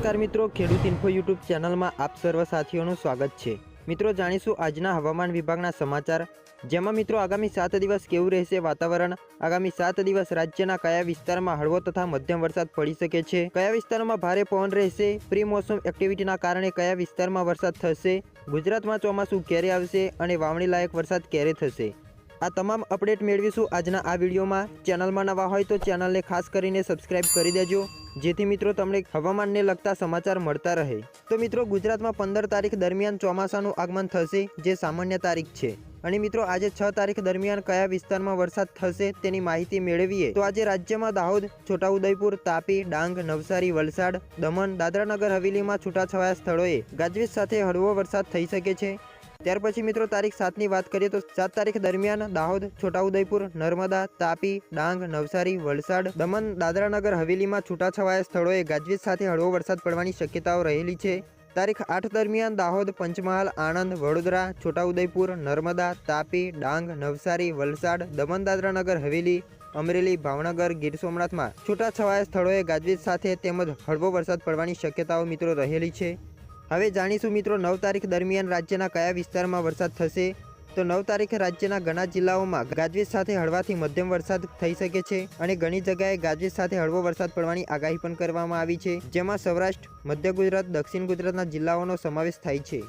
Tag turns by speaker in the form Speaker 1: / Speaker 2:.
Speaker 1: નમસ્કાર મિત્રો, ખેડૂત ઇન્ફો યુટ્યુબ ચેનલમાં આપ સર્વ સાથીઓનું સ્વાગત છે। મિત્રો જાણીશું આજના હવામાન વિભાગના સમાચાર, જેમાં મિત્રો આગામી 7 દિવસ કેવું રહેશે વાતાવરણ, આગામી 7 દિવસ રાજ્યના કયા વિસ્તારમાં હળવો તથા મધ્યમ વરસાદ પડી શકે છે, કયા વિસ્તારમાં ભારે પવન રહેશે, પ્રી મોસમ એક્ટિવિટીના કારણે કયા વિસ્તારમાં વરસાદ થશે, ગુજરાતમાં ચોમાસું ક્યારે આવશે અને વાવણી લાયક વરસાદ ક્યારે થશે, આ તમામ અપડેટ મેળવીશું આજના આ વિડીયોમાં। ચેનલમાં નવા હોય તો ચેનલને ખાસ કરીને સબસ્ક્રાઇબ કરી દેજો, જેથી મિત્રો તમને હવામાનને લગતા સમાચાર મળતા રહે। તો મિત્રો ગુજરાતમાં 15 તારીખ દરમિયાન ચોમાસાનું આગમન થશે, જે સામાન્ય તારીખ છે। અને મિત્રો આજે 6 તારીખ દરમિયાન કયા વિસ્તારમાં વરસાદ થશે તેની માહિતી મેળવીએ તો આજે રાજ્યમાં દાહોદ, છોટાઉદેપુર, તાપી, ડાંગ, નવસારી, વલસાડ, દમણ, દાદરાનગર હવેલીમાં છૂટાછવાયા સ્થળોએ ગાજવીજ સાથે હળવો વરસાદ થઈ શકે છે। ત્યાર પછી મિત્રો તારીખ 7ની વાત કરીએ તો 7 તારીખ દરમિયાન દાહોદ, છોટાઉદેપુર, નર્મદા, તાપી, ડાંગ, નવસારી, વલસાડ, દમણ, દાદરાનગર હવેલીમાં છૂટાછવાયા સ્થળોએ ગાજવીજ સાથે હળવો વરસાદ પડવાની શક્યતાઓ રહેલી છે। તારીખ 8 દરમિયાન દાહોદ, પંચમહાલ, આણંદ, વડોદરા, છોટાઉદેપુર, નર્મદા, તાપી, ડાંગ, નવસારી, વલસાડ, દમણ, દાદરાનગર હવેલી, અમરેલી, ભાવનગર, ગીર સોમનાથમાં છૂટાછવાયા સ્થળોએ ગાજવીજ સાથે તેમજ હળવો વરસાદ પડવાની શક્યતાઓ મિત્રો રહેલી છે। હવે જાણીશું મિત્રો 9 તારીખ દરમિયાન રાજ્યના કયા વિસ્તારમાં વરસાદ થશે તો 9 તારીખે રાજ્યના ઘણા જિલ્લાઓમાં ગાજવીજ સાથે હળવાથી મધ્યમ વરસાદ થઈ શકે છે અને ઘણી જગ્યાએ ગાજવીજ સાથે હળવો વરસાદ પડવાની આગાહી પણ કરવામાં આવી છે, જેમાં સૌરાષ્ટ્ર, મધ્ય ગુજરાત, દક્ષિણ ગુજરાતના જિલ્લાઓનો સમાવેશ થાય છે।